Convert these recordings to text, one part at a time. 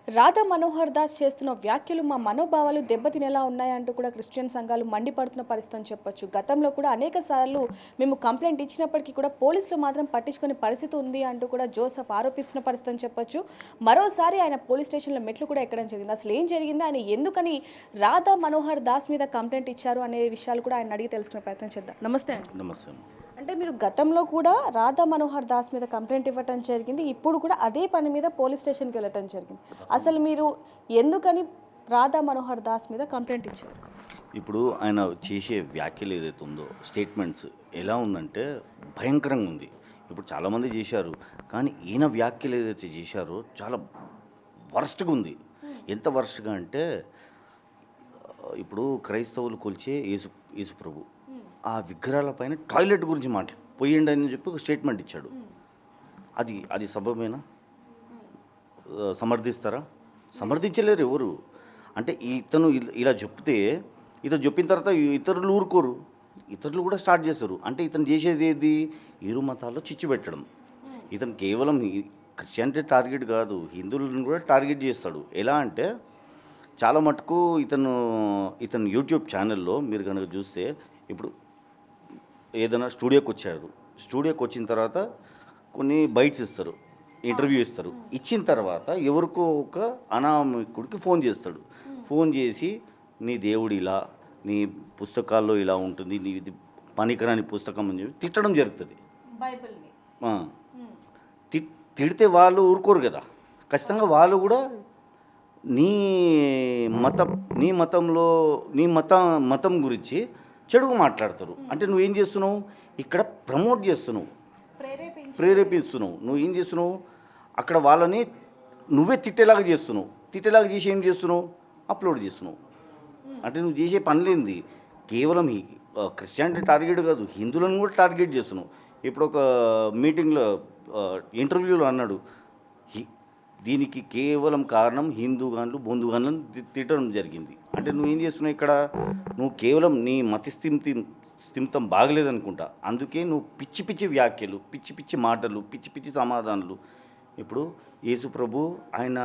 రాధా మనోహర్ దాస్ చేస్తున్న వ్యాఖ్యలు మా మనోభావాలు దెబ్బతినేలా ఉన్నాయంటూ కూడా క్రిస్టియన్ సంఘాలు మండిపడుతున్న పరిస్థితి అని చెప్పొచ్చు. గతంలో కూడా అనేక సార్లు మేము కంప్లైంట్ ఇచ్చినప్పటికీ కూడా పోలీసులు మాత్రం పట్టించుకునే పరిస్థితి ఉంది అంటూ కూడా జోసెఫ్ ఆరోపిస్తున్న పరిస్థితి అని చెప్పొచ్చు. మరోసారి ఆయన పోలీస్ స్టేషన్లో మెట్లు కూడా ఎక్కడం జరిగింది. అసలు ఏం జరిగింది, ఆయన ఎందుకని రాధా మనోహర్ దాస్ మీద కంప్లైంట్ ఇచ్చారు అనే విషయాలు కూడా ఆయన అడిగి తెలుసుకునే ప్రయత్నం చేద్దాం. నమస్తే అండి. నమస్తే. అంటే మీరు గతంలో కూడా రాధా మనోహర్ దాస్ మీద కంప్లైంట్ ఇవ్వటం జరిగింది, ఇప్పుడు కూడా అదే పని మీద పోలీస్ స్టేషన్కి వెళ్ళటం జరిగింది. అసలు మీరు ఎందుకని రాధా మనోహర్ దాస్ మీద కంప్లైంట్ ఇచ్చారు? ఇప్పుడు ఆయన చేసే వ్యాఖ్యలు ఏదైతే ఉందో, స్టేట్మెంట్స్ ఎలా ఉందంటే భయంకరంగా ఉంది. ఇప్పుడు చాలామంది చేశారు, కానీ ఈయన వ్యాఖ్యలు ఏదైతే చేశారో చాలా వర్స్ట్గా ఉంది. ఎంత వర్స్ట్గా అంటే ఇప్పుడు క్రైస్తవులు కొలిచే యేసు ప్రభు ఆ విగ్రహాల పైన టాయిలెట్ గురించి పోయిండి అని చెప్పి ఒక స్టేట్మెంట్ ఇచ్చాడు. అది సబబేనా? సమర్థిస్తారా? సమర్థించలేరు ఎవరు. అంటే ఇతను ఇలా చెప్తే, ఇతను చెప్పిన తర్వాత ఇతరులు ఊరుకోరు, ఇతరులు కూడా స్టార్ట్ చేస్తారు. అంటే ఇతను చేసేది ఏది? ఇరు మతాల్లో చిచ్చు పెట్టడం. ఇతను కేవలం క్రిస్టియానిటీ టార్గెట్ కాదు, హిందువులను కూడా టార్గెట్ చేస్తాడు. ఎలా అంటే చాలా మటుకు ఇతను యూట్యూబ్ ఛానల్లో మీరు కనుక చూస్తే, ఇప్పుడు ఏదైనా స్టూడియోకి వచ్చిన తర్వాత కొన్ని బైట్స్ ఇస్తారు, ఇంటర్వ్యూ ఇస్తారు. ఇచ్చిన తర్వాత ఎవరికో ఒక అనామకుడికి ఫోన్ చేసి నీ దేవుడు ఇలా, నీ పుస్తకాల్లో ఇలా ఉంటుంది, నీ ఇది పనికిరాని పుస్తకం అని చెప్పి తిట్టడం జరుగుతుంది. తిడితే వాళ్ళు ఊరుకోరు కదా, ఖచ్చితంగా వాళ్ళు కూడా నీ మతం గురించి చెడుగా మాట్లాడతారు. అంటే నువ్వేం చేస్తున్నావు? ఇక్కడ ప్రమోట్ చేస్తున్నావు, ప్రేరేపిస్తున్నావు. నువ్వు ఏం చేస్తున్నావు? అక్కడ వాళ్ళని నువ్వే తిట్టేలాగా చేసి ఏం చేస్తున్నావు? అప్లోడ్ చేస్తున్నావు. అంటే నువ్వు చేసే పనిలేంది? కేవలం క్రిస్టియానిటీ టార్గెట్ కాదు, హిందువులను కూడా టార్గెట్ చేస్తున్నావు. ఇప్పుడు ఒక మీటింగ్లో ఇంటర్వ్యూలో అన్నాడు, దీనికి కేవలం కారణం హిందూగాన్లు బొందుగాన్లను తిట్టడం జరిగింది. అంటే నువ్వేం చేస్తున్నావు ఇక్కడ? నువ్వు కేవలం నీ స్థిమితం బాగలేదనుకుంటా, అందుకే నువ్వు పిచ్చి పిచ్చి వ్యాఖ్యలు, పిచ్చి పిచ్చి మాటలు, పిచ్చి పిచ్చి సమాధానాలు. ఇప్పుడు యేసు ప్రభు ఆయన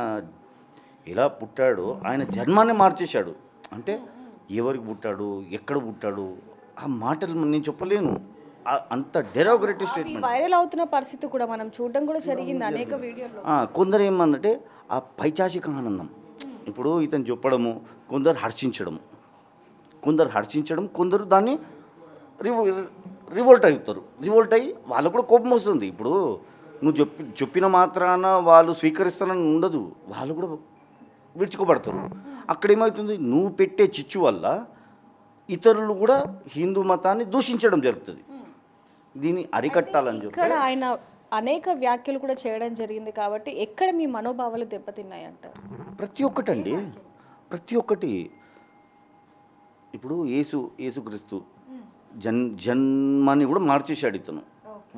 ఎలా పుట్టాడో ఆయన జన్మాన్ని మార్చేశాడు. అంటే ఎవరికి పుట్టాడు, ఎక్కడ పుట్టాడు, ఆ మాటలు నేను చెప్పలేను. అంత డెరోగ్రేటివ్ స్టేట్మెంట్ వైరల్ అవుతున్న పరిస్థితి కూడా మనం చూడడం కూడా జరిగింది అనేక వీడియోలో. కొందరు ఏమందంటే ఆ పైచాచిక ఆనందం. ఇప్పుడు ఇతను చెప్పడము, కొందరు హర్షించడం, కొందరు దాన్ని రివోల్ట్ అయ్యి వాళ్ళకు కూడా కోపం వస్తుంది. ఇప్పుడు నువ్వు చెప్పిన మాత్రాన వాళ్ళు స్వీకరిస్తానని ఉండదు, వాళ్ళు కూడా విడుచుకోబడతారు. అక్కడ ఏమవుతుంది? నువ్వు పెట్టే చిచ్చు వల్ల ఇతరులు కూడా హిందూ మతాన్ని దూషించడం జరుగుతుంది. దీన్ని అరికట్టాలని చెప్పి ఇక్కడ ఆయన అనేక వ్యాఖ్యలు కూడా చేయడం జరిగింది. కాబట్టి ఎక్కడ మీ మనోభావాలు దెబ్బతిన్నాయంట? ప్రతి ఒక్కటి. ఇప్పుడు యేసుక్రీస్తు జన్మాన్ని కూడా మార్చేశాడు ఇతను.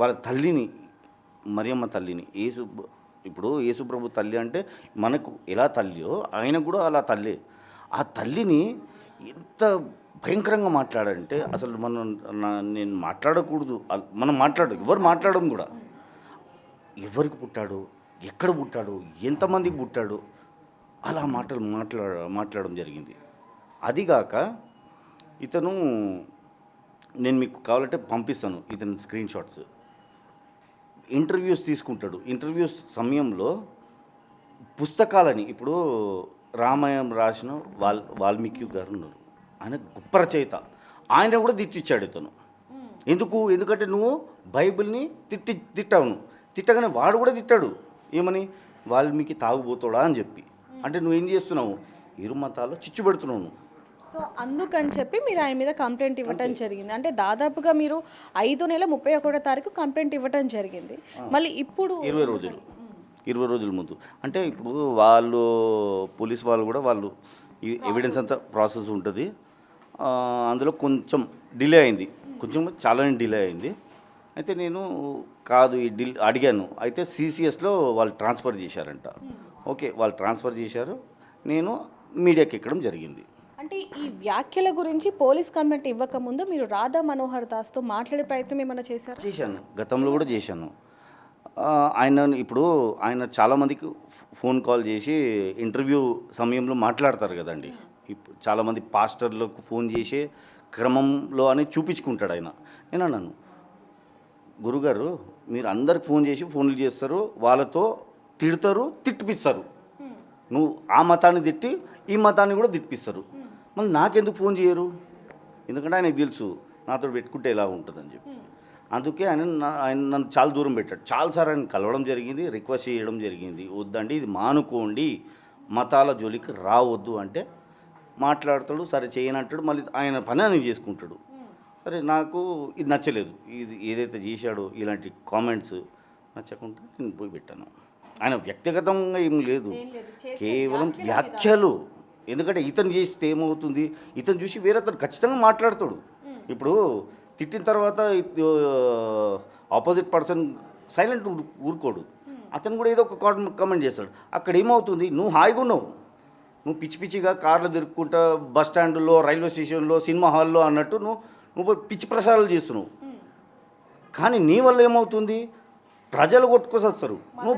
వాళ్ళ తల్లిని, మరియమ్మ తల్లిని, ఇప్పుడు యేసు ప్రభు తల్లి అంటే మనకు ఎలా తల్లియో ఆయన కూడా అలా తల్లి. ఆ తల్లిని ఎంత భయంకరంగా మాట్లాడంటే అసలు నేను మాట్లాడకూడదు, ఎవరు మాట్లాడడం కూడా. ఎవరికి పుట్టాడు, ఎక్కడ పుట్టాడు, ఎంతమందికి పుట్టాడు, అలా మాట్లాడడం జరిగింది. అదిగాక ఇతను, నేను మీకు కావాలంటే పంపిస్తాను ఇతను స్క్రీన్ షాట్స్. ఇంటర్వ్యూస్ తీసుకుంటాడు. ఇంటర్వ్యూస్ సమయంలో పుస్తకాలని, ఇప్పుడు రామాయణం రాసిన వాల్మీకి గారు ఉన్నారు, ఆయన గొప్ప రచయిత, ఆయన కూడా తిట్టిచ్చాడు ఇతను. ఎందుకంటే నువ్వు బైబిల్ని తిట్టావు, తిట్టగానే వాడు కూడా తిట్టాడు. ఏమని? వాల్మీకి తాగుబోతాడా అని చెప్పి. అంటే నువ్వేం చేస్తున్నావు? ఇరు మతాల్లో చిచ్చు పెడుతున్నావు. సో అందుకని చెప్పి మీరు ఆయన మీద కంప్లైంట్ ఇవ్వటం జరిగింది. అంటే దాదాపుగా మీరు 5 నెల 31వ తారీఖు కంప్లైంట్ ఇవ్వటం జరిగింది. మళ్ళీ ఇప్పుడు 20 రోజుల ముందు. అంటే ఇప్పుడు వాళ్ళు పోలీస్ వాళ్ళు కూడా ఈ ఎవిడెన్స్ అంతా ప్రాసెస్ ఉంటుంది, అందులో కొంచెం డిలే అయింది, చాలానే డిలే అయింది. అయితే నేను కాదు అడిగాను. అయితే సిసిఎస్లో వాళ్ళు ట్రాన్స్ఫర్ చేశారంట. ఓకే, వాళ్ళు ట్రాన్స్ఫర్ చేశారు, నేను మీడియాకి ఎక్కడం జరిగింది. అంటే ఈ వ్యాఖ్యల గురించి పోలీస్ కంప్లైంట్ ఇవ్వకముందు మీరు రాధా మనోహర్ దాస్తో మాట్లాడే ప్రయత్నం ఏమైనా చేశారు? చేశాను, గతంలో కూడా చేశాను. ఆయన ఇప్పుడు ఆయన చాలామందికి ఫోన్ కాల్ చేసి ఇంటర్వ్యూ సమయంలో మాట్లాడతారు కదండి. ఇప్పుడు చాలామంది పాస్టర్లకు ఫోన్ చేసే క్రమంలో అని చూపించుకుంటాడు ఆయన. నేను అన్నాను, గురుగారు మీరు అందరికి ఫోన్ చేసి ఫోన్లు చేస్తారు, వాళ్ళతో తిడతారు, తిట్టిపిస్తారు. నువ్వు ఆ మతాన్ని తిట్టి ఈ మతాన్ని కూడా తిట్టిపిస్తారు, మళ్ళీ నాకెందుకు ఫోన్ చేయరు? ఎందుకంటే ఆయనకు తెలుసు నాతో పెట్టుకుంటే ఎలా ఉంటుందని చెప్పి. అందుకే ఆయన నన్ను చాలా దూరం పెట్టాడు. చాలాసార్లు ఆయన కలవడం జరిగింది, రిక్వెస్ట్ చేయడం జరిగింది, వద్దండి ఇది మానుకోండి, మతాల జోలికి రావద్దు అంటే మాట్లాడతాడు, సరే చేయనంటాడు, మళ్ళీ ఆయన పని ఆయన చేసుకుంటాడు. సరే నాకు ఇది నచ్చలేదు, ఇది ఏదైతే చేశాడో ఇలాంటి కామెంట్స్ నచ్చకుండా నేను పోయి పెట్టాను. ఆయన వ్యక్తిగతంగా ఏం లేదు, కేవలం వ్యాఖ్యలు. ఎందుకంటే ఇతను చేస్తే ఏమవుతుంది, ఇతను చూసి వేరే అతను ఖచ్చితంగా మాట్లాడతాడు. ఇప్పుడు తిట్టిన తర్వాత ఆపోజిట్ పర్సన్ సైలెంట్ ఊరుకోడు, అతను కూడా ఏదో ఒక కామెంట్ చేస్తాడు. అక్కడ ఏమవుతుంది, నువ్వు హాయిగా ఉన్నావు, నువ్వు పిచ్చి పిచ్చిగా కార్లు తిరుక్కుంటా బస్ స్టాండ్లో, రైల్వే స్టేషన్లో, సినిమా హాల్లో అన్నట్టు నువ్వు పిచ్చి ప్రసారాలు చేస్తున్నావు. కానీ నీ వల్ల ఏమవుతుంది, ప్రజలు కొట్టుకొస్తారు. నువ్వు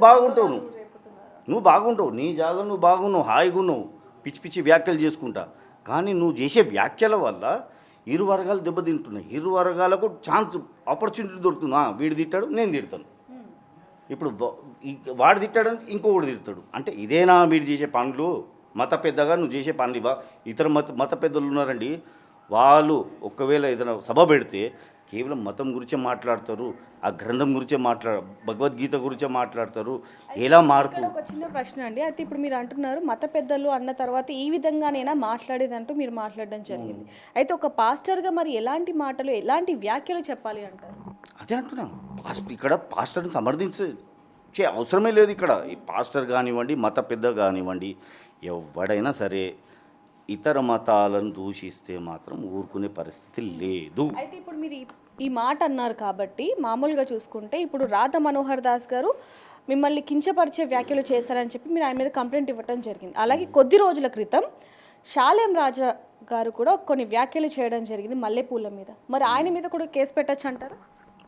బాగుంటావు, నీ జాగా నువ్వు బాగున్నావు, హాయిగా ఉన్నావు, పిచ్చి పిచ్చి వ్యాఖ్యలు చేసుకుంటా. కానీ నువ్వు చేసే వ్యాఖ్యల వల్ల ఇరు వర్గాలు దెబ్బతింటున్నాయి. ఇరు వర్గాలకు ఛాన్స్, ఆపర్చునిటీ దొరుకుతుంది. వీడు తిట్టాడు, నేను తిడతాను. ఇప్పుడు వాడు తిట్టాడు, ఇంకొకడు తిడతాడు. అంటే ఇదేనా మీరు చేసే పనులు? మత పెద్దగా నువ్వు చేసే పనులు ఇవా? ఇతర మత పెద్దలు ఉన్నారండి, వాళ్ళు ఒకవేళ ఏదైనా సభ పెడితే కేవలం మతం గురించే మాట్లాడతారు, ఆ గ్రంథం గురించే భగవద్గీత గురించే మాట్లాడతారు. ఎలా మార్పు? ఒక చిన్న ప్రశ్న అండి. అయితే ఇప్పుడు మీరు అంటున్నారు మత పెద్దలు అన్న తర్వాత ఈ విధంగానైనా మాట్లాడేదంటూ మీరు మాట్లాడడం జరిగింది. అయితే ఒక పాస్టర్గా మరి ఎలాంటి మాటలు, ఎలాంటి వ్యాఖ్యలు చెప్పాలి అంటారు? అదే అంటున్నాను, ఇక్కడ పాస్టర్ని సమర్థించే అవసరమే లేదు. ఇక్కడ ఈ పాస్టర్ కానివ్వండి, మత పెద్ద కానివ్వండి, ఎవడైనా సరే ఇతర మతాలను దూషిస్తే మాత్రం ఊరుకునే పరిస్థితి లేదు. అయితే ఇప్పుడు మీరు ఈ మాట అన్నారు కాబట్టి మామూలుగా చూసుకుంటే ఇప్పుడు రాధ మనోహర్ దాస్ గారు మిమ్మల్ని కించపరిచే వ్యాఖ్యలు చేశారని చెప్పి మీరు ఆయన మీద కంప్లైంట్ ఇవ్వడం జరిగింది. అలాగే కొద్ది రోజుల క్రితం షాలేం రాజా గారు కూడా కొన్ని వ్యాఖ్యలు చేయడం జరిగింది మల్లెపూల మీద. మరి ఆయన మీద కూడా కేసు పెట్టచ్చు అంటారు?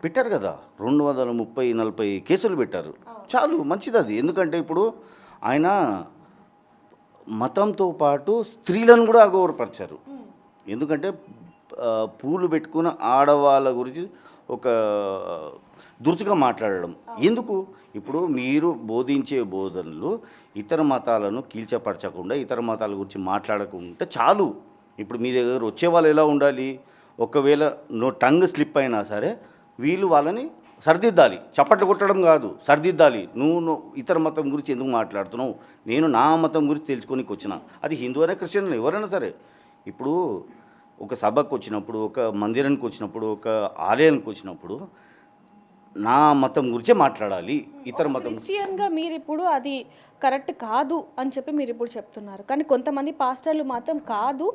పెట్టారు కదా, 230-40 కేసులు పెట్టారు. చాలు, మంచిది అది. ఎందుకంటే ఇప్పుడు ఆయన మతంతో పాటు స్త్రీలను కూడా అగౌరవపరిచారు. ఎందుకంటే పూలు పెట్టుకున్న ఆడవాళ్ళ గురించి ఒక దురుసుగా మాట్లాడడం ఎందుకు? ఇప్పుడు మీరు బోధించే బోధనలు ఇతర మతాలను కీల్చపరచకుండా, ఇతర మతాల గురించి మాట్లాడకుండా చాలు. ఇప్పుడు మీ దగ్గర వచ్చే వాళ్ళు ఎలా ఉండాలి? ఒకవేళ టంగ్ స్లిప్ అయినా సరే వీళ్ళు వాళ్ళని సరిదిద్దాలి, చప్పట్లు కొట్టడం కాదు, సరిదిద్దాలి. నువ్వు ఇతర మతం గురించి ఎందుకు మాట్లాడుతున్నావు? నేను నా మతం గురించి తెలుసుకోనికి వచ్చిన, అది హిందూ అయినా క్రిస్టియన్ ఎవరైనా సరే. ఇప్పుడు ఒక సభకు వచ్చినప్పుడు, ఒక మందిరానికి వచ్చినప్పుడు, ఒక ఆలయానికి వచ్చినప్పుడు నా మతం గురించే మాట్లాడాలి. ఇతర మతం క్రిస్టియన్గా మీరు ఇప్పుడు అది కరెక్ట్ కాదు అని చెప్పి మీరు ఇప్పుడు చెప్తున్నారు. కానీ కొంతమంది పాస్టర్లు మాత్రం కాదు,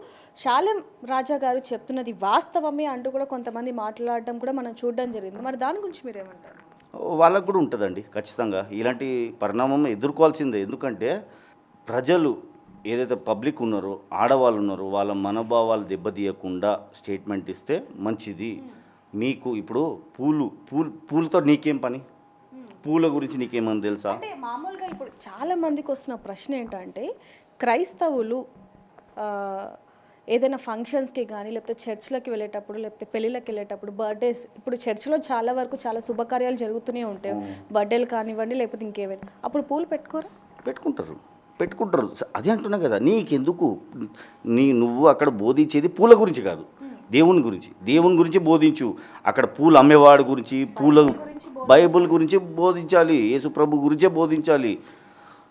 షాలేం రాజా గారు చెప్తున్నది వాస్తవమే అంటూ కూడా కొంతమంది మాట్లాడడం కూడా మనం చూడడం జరిగింది. మరి దాని గురించి మీరేమంటారు? వాళ్ళకు కూడా ఉంటుందండి, ఖచ్చితంగా ఇలాంటి పరిణామం ఎదుర్కోవాల్సిందే. ఎందుకంటే ప్రజలు ఏదైతే పబ్లిక్ ఉన్నారో, ఆడవాళ్ళు ఉన్నారో, వాళ్ళ మనోభావాలు దెబ్బతీయకుండా స్టేట్మెంట్ ఇస్తే మంచిది. మీకు ఇప్పుడు పూలతో నీకేం పని? పూల గురించి నీకేమని తెలుసా? అంటే మామూలుగా ఇప్పుడు చాలా మందికి వస్తున్న ప్రశ్న ఏంటంటే, క్రైస్తవులు ఏదైనా ఫంక్షన్స్కి కానీ, లేకపోతే చర్చ్లకి వెళ్ళేటప్పుడు, లేకపోతే పెళ్ళిళ్ళకి వెళ్ళేటప్పుడు, బర్త్డేస్, ఇప్పుడు చర్చ్లో చాలా వరకు చాలా శుభకార్యాలు జరుగుతూనే ఉంటాయి, బర్త్డేలు కానివ్వండి, లేకపోతే ఇంకేమైనా, అప్పుడు పూలు పెట్టుకోరా? పెట్టుకుంటారు. అదే అంటున్నా కదా, నీకెందుకు? నువ్వు అక్కడ బోధించేది పూల గురించి కాదు, దేవుని గురించి బోధించు. అక్కడ పూలు అమ్మేవాడి గురించి, బైబుల్ గురించి బోధించాలి, యేసుప్రభు గురించే బోధించాలి.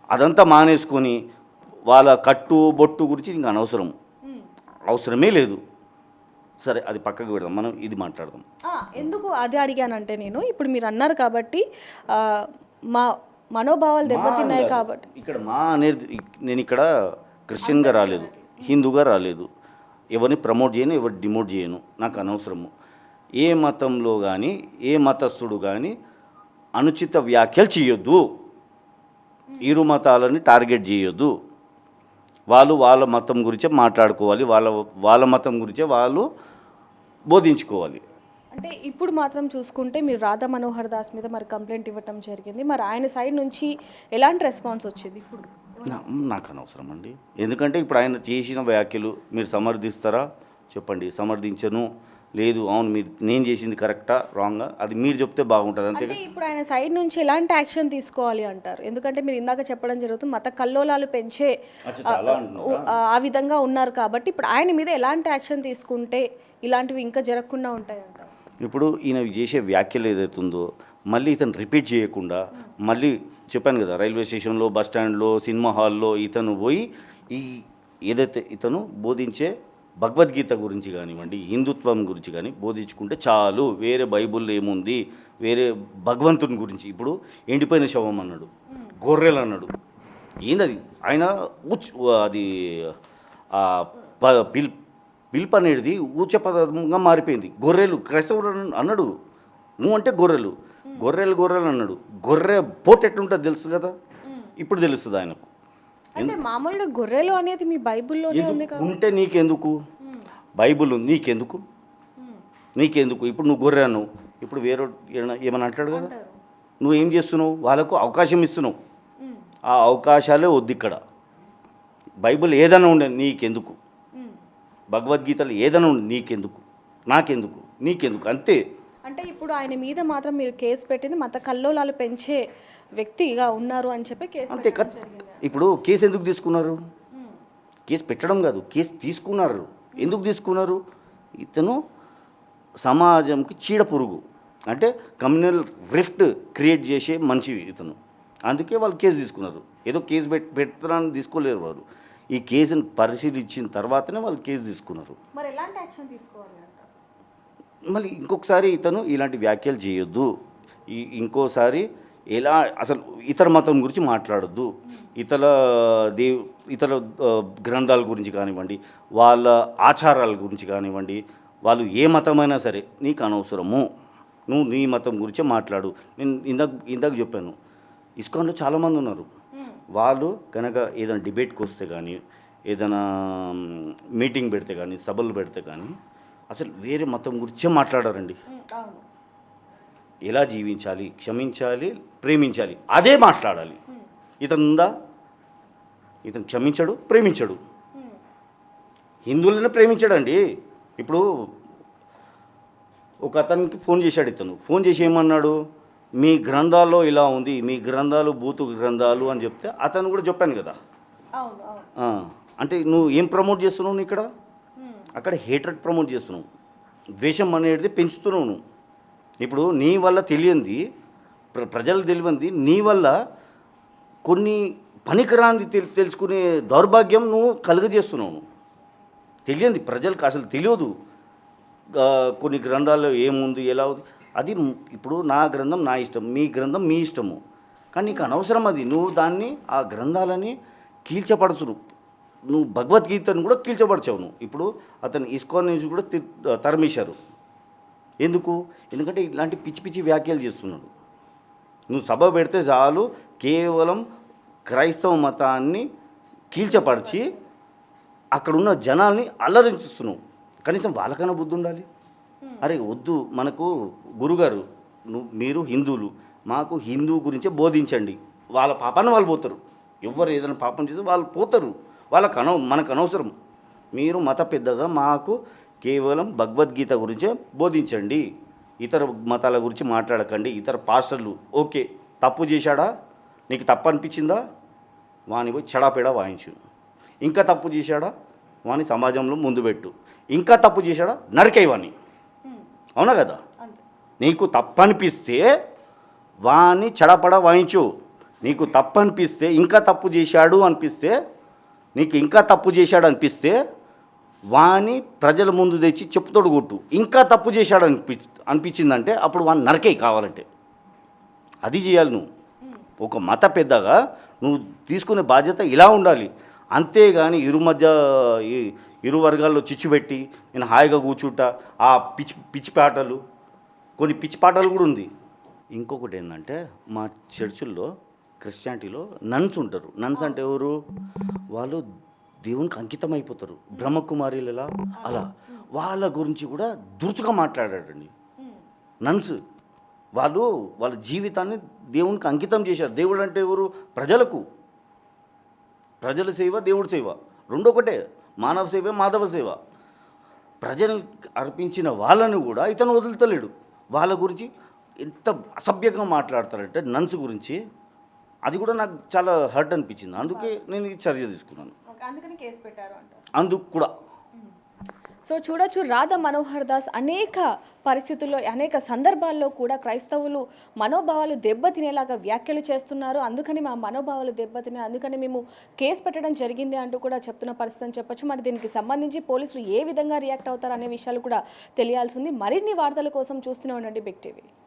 అదంతా మానేసుకొని వాళ్ళ కట్టు బొట్టు గురించి ఇంకా అవసరమే లేదు. సరే, అది పక్కకు పెడదాం, మనం ఇది మాట్లాడదాం. ఎందుకు అది అడిగానంటే, నేను ఇప్పుడు మీరు అన్నారు కాబట్టి మా మనోభావాలు దెబ్బతిన్నాయి కాబట్టి. ఇక్కడ నేను ఇక్కడ క్రిస్టియన్గా రాలేదు, హిందూగా రాలేదు, ఎవరిని ప్రమోట్ చేయను, ఎవరిని డిమోట్ చేయను, నాకు అనవసరము. ఏ మతంలో కానీ, ఏ మతస్థుడు కానీ అనుచిత వ్యాఖ్యలు చేయొద్దు, ఇరు మతాలని టార్గెట్ చేయొద్దు. వాళ్ళ మతం గురించే మాట్లాడుకోవాలి, వాళ్ళ మతం గురించే వాళ్ళు బోధించుకోవాలి. అంటే ఇప్పుడు మాత్రం చూసుకుంటే మీరు రాధా మనోహర్ దాస్ మీద మరి కంప్లైంట్ ఇవ్వటం జరిగింది. మరి ఆయన సైడ్ నుంచి ఎలాంటి రెస్పాన్స్ వచ్చింది ఇప్పుడు? నాకు అనవసరం అండి. ఎందుకంటే ఇప్పుడు ఆయన చేసిన వ్యాఖ్యలు మీరు సమర్థిస్తారా చెప్పండి. సమర్థించను, లేదు అవును మీరు నేను చేసింది కరెక్టా రాంగా అది మీరు చెప్తే బాగుంటుంది అంతే. అంటే ఇప్పుడు ఆయన సైడ్ నుంచి ఎలాంటి యాక్షన్ తీసుకోవాలి అంటారు? ఎందుకంటే మీరు ఇందాక చెప్పడం జరుగుతుంది మత కల్లోలాలు పెంచే ఆ విధంగా ఉన్నారు కాబట్టి ఇప్పుడు ఆయన మీద ఎలాంటి యాక్షన్ తీసుకుంటే ఇలాంటివి ఇంకా జరగకుండా ఉంటాయి అంటారు? ఇప్పుడు ఈయన చేసే వ్యాఖ్యలు ఏదైతుందో మళ్ళీ ఇతను రిపీట్ చేయకుండా మళ్ళీ చెప్పాను కదా రైల్వే స్టేషన్లో బస్ స్టాండ్లో సినిమా హాల్లో ఇతను పోయి ఈ ఏదైతే ఇతను బోధించే భగవద్గీత గురించి కానివ్వండి హిందుత్వం గురించి కానీ బోధించుకుంటే చాలు. వేరే బైబుల్లో ఏముంది, వేరే భగవంతుని గురించి ఇప్పుడు ఎండిపోయిన శవం అన్నాడు, గొర్రెలు అన్నాడు. ఏందది ఆయన అది పిలుపు అనేది ఊచ పదంగా మారిపోయింది. గొర్రెలు క్రైస్తవుడు అన్నాడు, నువ్వు అంటే గొర్రెలు గొర్రెలు అన్నాడు. గొర్రె పోటు ఎట్లుంటుంది తెలుసు కదా, ఇప్పుడు తెలుస్తుంది ఆయనకు. అంటే మామూలుగా గొర్రెలు అనేది మీ బైబిల్లోనే ఉంది కదా. ఉంటే నీకెందుకు, బైబిల్ ఉంది నీకెందుకు ఇప్పుడు నువ్వు గొర్రె అన్నావు, ఇప్పుడు వేరే ఏమని అంటాడు కదా, నువ్వేం చేస్తున్నావు, వాళ్ళకు అవకాశం ఇస్తున్నావు. ఆ అవకాశాలే వద్దు ఇక్కడ. బైబిల్ ఏదైనా ఉండే నీకెందుకు, భగవద్గీతలు ఏదైనా ఉండే నీకెందుకు అంతే. అంటే ఇప్పుడు ఆయన మీద మాత్రం మీరు కేసు పెట్టింది మత కల్లోలాలు పెంచే వ్యక్తిగా ఉన్నారు అని చెప్పి కేసు అంతే. ఇప్పుడు కేసు ఎందుకు తీసుకున్నారు? కేసు పెట్టడం కాదు, కేసు తీసుకున్నారు. ఎందుకు తీసుకున్నారు? ఇతను సమాజంకి చీడ పురుగు, అంటే కమ్యూనల్ రిఫ్ట్ క్రియేట్ చేసే మనిషి ఇతను. అందుకే వాళ్ళు కేసు తీసుకున్నారు. ఏదో కేసు పెడతారని తీసుకోలేరు వారు. ఈ కేసును పరిశీలించిన తర్వాతనే వాళ్ళు కేసు తీసుకున్నారు. మరి ఎలాంటి యాక్షన్ తీసుకోవాలి? మళ్ళీ ఇంకొకసారి ఇతను ఇలాంటి వ్యాఖ్యలు చేయొద్దు, ఇంకోసారి ఎలా అసలు ఇతర మతం గురించి మాట్లాడొద్దు, ఇతర గ్రంథాల గురించి కానివ్వండి, వాళ్ళ ఆచారాల గురించి కానివ్వండి, వాళ్ళు ఏ మతమైనా సరే నీకు అనవసరము, నువ్వు నీ మతం గురించే మాట్లాడు. నేను ఇందాక చెప్పాను, ఇస్కాన్లో చాలామంది ఉన్నారు. వాళ్ళు కనుక ఏదైనా డిబేట్కి వస్తే కానీ, ఏదైనా మీటింగ్ పెడితే కానీ, సభలు పెడితే కానీ అసలు వేరే మతం గురించే మాట్లాడారండి. ఎలా జీవించాలి, క్షమించాలి, ప్రేమించాలి అదే మాట్లాడాలి. ఇతను క్షమించడు, ప్రేమించడు. హిందువులనే ప్రేమించాడండి. ఇప్పుడు ఒక అతనికి ఫోన్ చేశాడు. ఇతను ఫోన్ చేసి ఏమన్నాడు, మీ గ్రంథాల్లో ఇలా ఉంది, మీ గ్రంథాలు బూతు గ్రంథాలు అని చెప్తే అతను కూడా చెప్పాను కదా. అంటే నువ్వు ఏం ప్రమోట్ చేస్తున్నావు ఇక్కడ? అక్కడ హేట్రెడ్ ప్రమోట్ చేస్తున్నావు, ద్వేషం అనేది పెంచుతున్నావు నువ్వు. ఇప్పుడు నీ వల్ల తెలియంది, ప్రజలు తెలియంది, నీ వల్ల కొన్ని పనికిరాంది తెలుసుకునే దౌర్భాగ్యం నువ్వు కలుగజేస్తున్నావు. తెలియంది ప్రజలకు అసలు తెలియదు కొన్ని గ్రంథాల్లో ఏముంది, ఎలా ఉంది. అది ఇప్పుడు నా గ్రంథం నా ఇష్టం, మీ గ్రంథం మీ ఇష్టము, కానీ నీకు అనవసరం అది. నువ్వు దాన్ని ఆ గ్రంథాలని కీల్చపరచును. నువ్వు భగవద్గీతను కూడా కీల్చపరిచావు నువ్వు. ఇప్పుడు అతను ఇస్కాన్ నుంచి కూడా తరిమేశారు. ఎందుకు? ఎందుకంటే ఇలాంటి పిచ్చి పిచ్చి వ్యాఖ్యలు చేస్తున్నాడు. నువ్వు సభ పెడితే చాలు కేవలం క్రైస్తవ మతాన్ని కీల్చపరిచి అక్కడున్న జనాల్ని అల్లరించుస్తున్నావు. కనీసం వాళ్ళకైనా బుద్ధి ఉండాలి. అరే వద్దు, మనకు గురుగారు మీరు హిందువులు, మాకు హిందూ గురించే బోధించండి. వాళ్ళ పాపాన్ని వాళ్ళు పోతారు. ఎవరు ఏదైనా పాపం చేస్తే వాళ్ళు పోతారు. మనకు అనవసరం. మీరు మత పెద్దగా మాకు కేవలం భగవద్గీత గురించే బోధించండి, ఇతర మతాల గురించి మాట్లాడకండి. ఇతర పాస్టర్లు ఓకే, తప్పు చేశాడా, నీకు తప్పు అనిపించిందా, వాని పోయి చెడాపేడా వాయించు. ఇంకా తప్పు చేశాడా, వాని సమాజంలో ముందు పెట్టు. ఇంకా తప్పు చేశాడా, నరికేవాని. అవునా కదా? నీకు తప్పు అనిపిస్తే వాని చెడపడా వాయించు. నీకు తప్పు అనిపిస్తే, ఇంకా తప్పు చేశాడు అనిపిస్తే, నీకు ఇంకా తప్పు చేశాడు అనిపిస్తే వాని ప్రజల ముందు తెచ్చి చెప్పుతోడు కొట్టు. ఇంకా తప్పు చేశాడు అనిపించిందంటే అప్పుడు వాని నరకేయి కావాలంటే. అది చేయాలి నువ్వు. ఒక మత పెద్దగా నువ్వు తీసుకునే బాధ్యత ఇలా ఉండాలి. అంతేగాని ఇరు వర్గాల్లో చిచ్చు పెట్టి నేను హాయిగా కూర్చుంటా, ఆ పిచ్చి పాటలు, కొన్ని పిచ్చి పాటలు కూడా ఉంది. ఇంకొకటి ఏంటంటే మా చర్చిల్లో క్రిస్టియానిటీలో నన్స్ ఉంటారు. నన్స్ అంటే ఎవరు? వాళ్ళు దేవునికి అంకితం అయిపోతారు, బ్రహ్మకుమారిలు ఎలా అలా. వాళ్ళ గురించి కూడా దురుచుగా మాట్లాడాడండి. నన్స్ వాళ్ళు వాళ్ళ జీవితాన్ని దేవునికి అంకితం చేశారు. దేవుడు అంటే ఎవరు? ప్రజలకు. ప్రజల సేవ, దేవుడి సేవ రెండు ఒకటే. మానవ సేవ, మాధవ సేవ. ప్రజలు అర్పించిన వాళ్ళని కూడా ఇతను వదులుతలేడు. వాళ్ళ గురించి ఎంత అసభ్యంగా మాట్లాడతారంటే నన్స్ గురించి, అది కూడా నాకు చాలా హర్ట్ అనిపించింది. అందుకే నేను ఈ చర్య తీసుకున్నాను. అందుకని కేసు పెట్టారు అంటారు. అందుకు కూడా సో చూడొచ్చు, రాధా మనోహర్ దాస్ అనేక పరిస్థితుల్లో, అనేక సందర్భాల్లో కూడా క్రైస్తవులు మనోభావాలు దెబ్బతినేలాగా వ్యాఖ్యలు చేస్తున్నారు. అందుకని మా మనోభావాలు దెబ్బతినే, అందుకని మేము కేసు పెట్టడం జరిగింది అంటూ కూడా చెప్తున్న పరిస్థితి అని చెప్పొచ్చు. మరి దీనికి సంబంధించి పోలీసులు ఏ విధంగా రియాక్ట్ అవుతారు అనే విషయాలు కూడా తెలియాల్సి ఉంది. మరిన్ని వార్తల కోసం చూస్తూనే ఉండండి బిగ్ టీవీ.